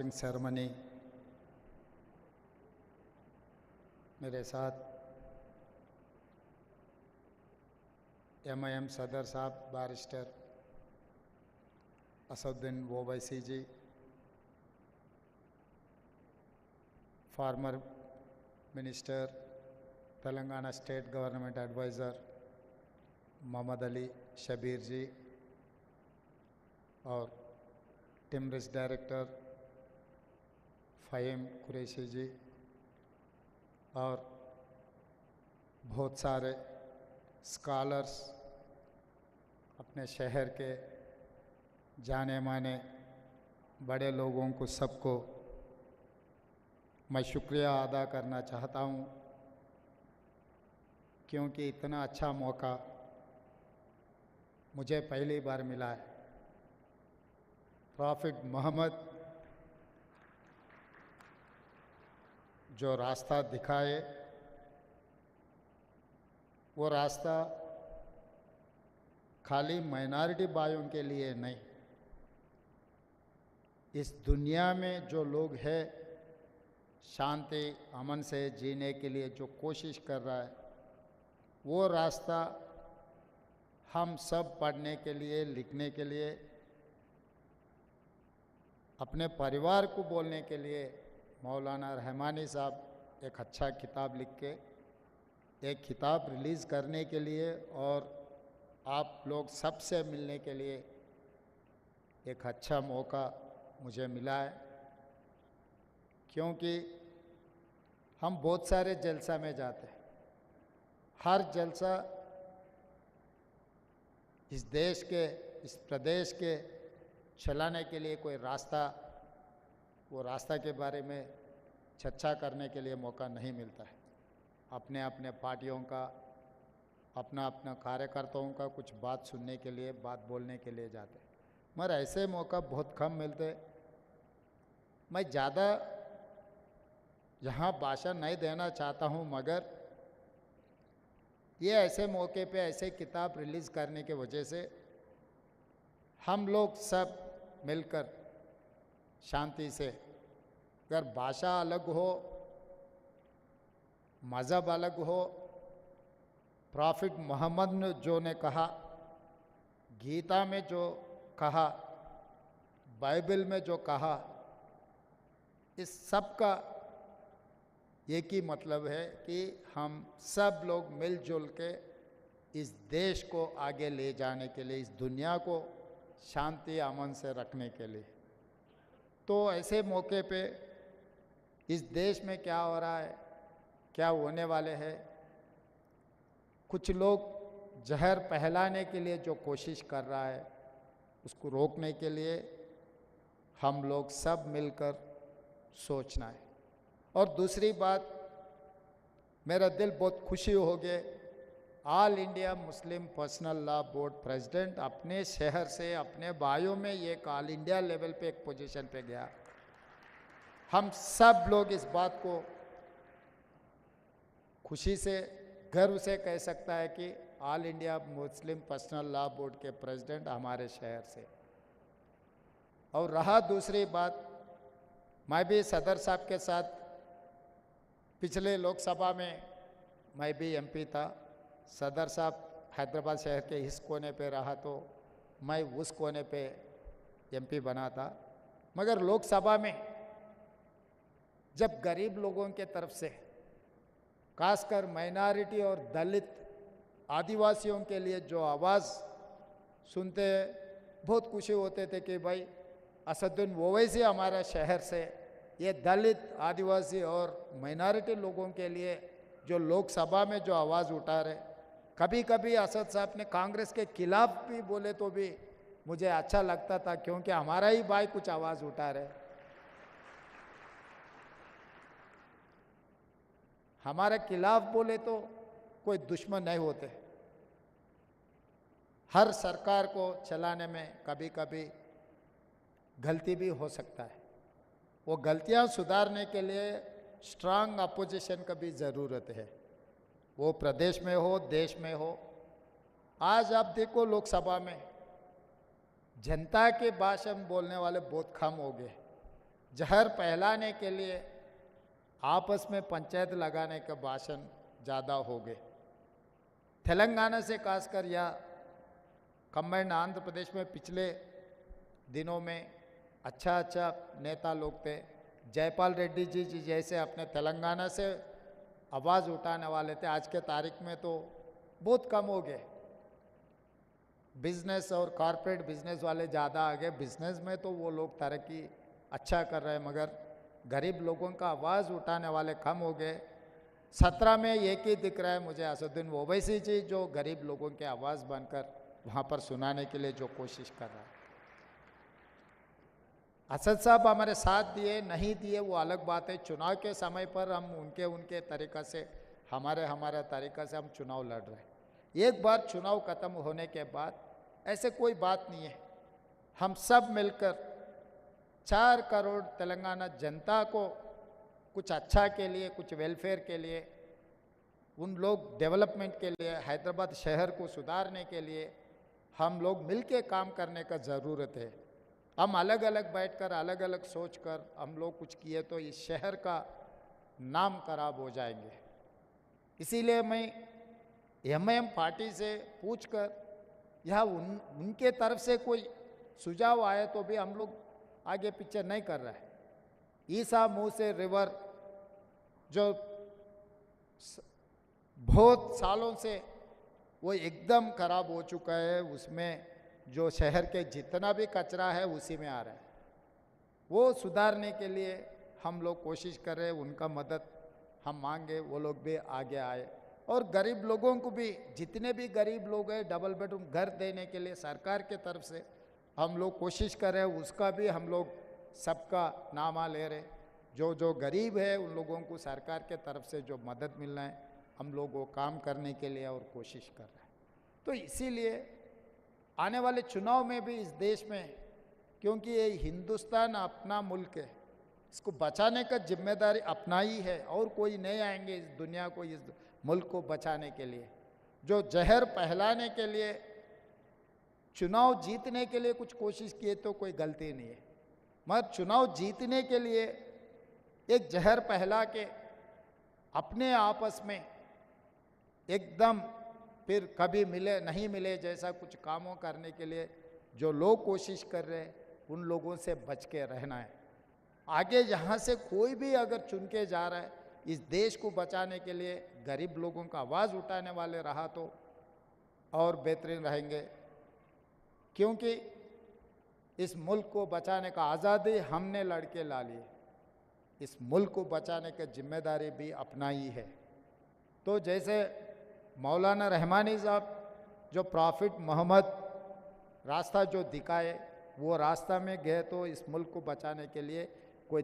Ceremony मेरे साथ MIM सदर साहब barrister Asaduddin Owaisi ji, former minister Telangana state government adviser Mohammed Ali Shabbir ji और टिमरिस डायरेक्टर फ़हीम कुरैशी जी और बहुत सारे स्कॉलर्स, अपने शहर के जाने माने बड़े लोगों को सबको मैं शुक्रिया अदा करना चाहता हूँ, क्योंकि इतना अच्छा मौका मुझे पहली बार मिला है। प्रॉफिट मोहम्मद जो रास्ता दिखाए, वो रास्ता खाली माइनॉरिटी भाइयों के लिए नहीं, इस दुनिया में जो लोग हैं शांति अमन से जीने के लिए जो कोशिश कर रहा है, वो रास्ता हम सब पढ़ने के लिए, लिखने के लिए, अपने परिवार को बोलने के लिए मौलाना रहमानी साहब एक अच्छा किताब लिख के एक किताब रिलीज़ करने के लिए और आप लोग सबसे मिलने के लिए एक अच्छा मौका मुझे मिला है। क्योंकि हम बहुत सारे जलसा में जाते हैं, हर जलसा इस देश के, इस प्रदेश के चलाने के लिए कोई रास्ता, वो रास्ता के बारे में चर्चा करने के लिए मौका नहीं मिलता है। अपने अपने पार्टियों का, अपना अपना कार्यकर्ताओं का कुछ बात सुनने के लिए, बात बोलने के लिए जाते हैं, मगर ऐसे मौका बहुत कम मिलते। मैं ज़्यादा यहाँ भाषण नहीं देना चाहता हूँ, मगर ये ऐसे मौके पे ऐसे किताब रिलीज़ करने की वजह से हम लोग सब मिलकर शांति से, अगर भाषा अलग हो, मज़हब अलग हो, प्रॉफिट मोहम्मद ने जो ने कहा, गीता में जो कहा, बाइबल में जो कहा, इस सब का एक ही मतलब है कि हम सब लोग मिलजुल के इस देश को आगे ले जाने के लिए, इस दुनिया को शांति अमन से रखने के लिए। तो ऐसे मौके पे इस देश में क्या हो रहा है, क्या होने वाले है, कुछ लोग जहर फैलाने के लिए जो कोशिश कर रहा है, उसको रोकने के लिए हम लोग सब मिलकर सोचना है। और दूसरी बात, मेरा दिल बहुत खुशी हो गया, all India Muslim personal law board president अपने शहर से, अपने भाइयों में एक ऑल इंडिया लेवल पे एक पोजीशन पे गया। हम सब लोग इस बात को खुशी से, गर्व से कह सकता है कि all India Muslim personal law board के प्रेसिडेंट हमारे शहर से। और रहा दूसरी बात, मैं भी सदर साहब के साथ पिछले लोकसभा में मैं भी MP था। सदर साहब हैदराबाद शहर के इस कोने पे रहा तो मैं उस कोने पे MP बना था। मगर लोकसभा में जब गरीब लोगों के तरफ से, खासकर माइनॉरिटी और दलित आदिवासियों के लिए जो आवाज़ सुनते, बहुत खुशी होते थे कि भाई असदुद्दीन ओवैसी हमारा शहर से ये दलित, आदिवासी और माइनॉरिटी लोगों के लिए जो लोकसभा में जो आवाज़ उठा रहे। कभी कभी असद साहब ने कांग्रेस के खिलाफ भी बोले तो भी मुझे अच्छा लगता था, क्योंकि हमारा ही भाई कुछ आवाज़ उठा रहे। हमारे खिलाफ बोले तो कोई दुश्मन नहीं होते। हर सरकार को चलाने में कभी कभी गलती भी हो सकता है, वो गलतियां सुधारने के लिए स्ट्रांग अपोजिशन का भी ज़रूरत है, वो प्रदेश में हो, देश में हो। आज आप देखो लोकसभा में जनता के भाषण बोलने वाले बहुत कम हो गए। जहर फैलाने के लिए आपस में पंचायत लगाने का भाषण ज़्यादा हो गए। तेलंगाना से खासकर या कंबाइंड आंध्र प्रदेश में पिछले दिनों में अच्छा नेता लोग थे। जयपाल रेड्डी जी जैसे अपने तेलंगाना से आवाज़ उठाने वाले थे, आज के तारीख में तो बहुत कम हो गए। बिजनेस और कॉरपोरेट बिजनेस वाले ज़्यादा आ गए। बिजनेस में तो वो लोग तरक्की अच्छा कर रहे हैं, मगर गरीब लोगों का आवाज़ उठाने वाले कम हो गए। 17 में एक ही दिख रहा है मुझे, असदुद्दीन ओवैसी जी, जो गरीब लोगों की आवाज़ बनकर वहाँ पर सुनाने के लिए जो कोशिश कर रहा है। असद साहब हमारे साथ दिए नहीं दिए वो अलग बात है। चुनाव के समय पर हम उनके तरीक़ा से हमारे तरीक़ा से हम चुनाव लड़ रहे हैं। एक बार चुनाव ख़त्म होने के बाद ऐसे कोई बात नहीं है। हम सब मिलकर 4 करोड़ तेलंगाना जनता को कुछ अच्छा के लिए, कुछ वेलफेयर के लिए, उन लोग डेवलपमेंट के लिए, हैदराबाद शहर को सुधारने के लिए हम लोग मिलके काम करने का ज़रूरत है। हम अलग अलग बैठकर अलग अलग सोचकर हम लोग कुछ किए तो इस शहर का नाम खराब हो जाएंगे। इसीलिए मैं एमआईएम पार्टी से पूछकर यह उनके तरफ से कोई सुझाव आए तो भी हम लोग आगे पीछे नहीं कर रहे हैं। ईसा मुँह से रिवर जो बहुत सालों से वो एकदम खराब हो चुका है, उसमें जो शहर के जितना भी कचरा है उसी में आ रहा है। वो सुधारने के लिए हम लोग कोशिश कर रहे हैं, उनका मदद हम मांगे, वो लोग भी आगे आए। और गरीब लोगों को भी, जितने भी गरीब लोग हैं, डबल बेडरूम घर देने के लिए सरकार के तरफ से हम लोग कोशिश कर रहे हैं, उसका भी हम लोग सबका नामा ले रहे। जो जो गरीब है उन लोगों को सरकार के तरफ से जो मदद मिलना है हम लोग वो काम करने के लिए और कोशिश कर रहे हैं। तो इसीलिए आने वाले चुनाव में भी इस देश में, क्योंकि ये हिंदुस्तान अपना मुल्क है, इसको बचाने का जिम्मेदारी अपना ही है और कोई नहीं आएंगे इस दुनिया को, इस मुल्क को बचाने के लिए। जो जहर फैलाने के लिए, चुनाव जीतने के लिए कुछ कोशिश किए तो कोई गलती नहीं है, मगर चुनाव जीतने के लिए एक जहर फैला के अपने आपस में एकदम फिर कभी मिले नहीं मिले जैसा कुछ कामों करने के लिए जो लोग कोशिश कर रहे हैं, उन लोगों से बच के रहना है। आगे यहाँ से कोई भी अगर चुन के जा रहा है इस देश को बचाने के लिए, गरीब लोगों का आवाज़ उठाने वाले रहा तो और बेहतरीन रहेंगे। क्योंकि इस मुल्क को बचाने का आज़ादी हमने लड़के ला ली, इस मुल्क को बचाने की जिम्मेदारी भी अपना ही है। तो जैसे मौलाना रहमानी साहब जो प्रॉफिट मोहम्मद रास्ता जो दिखाए, वो रास्ता में गए तो इस मुल्क को बचाने के लिए कोई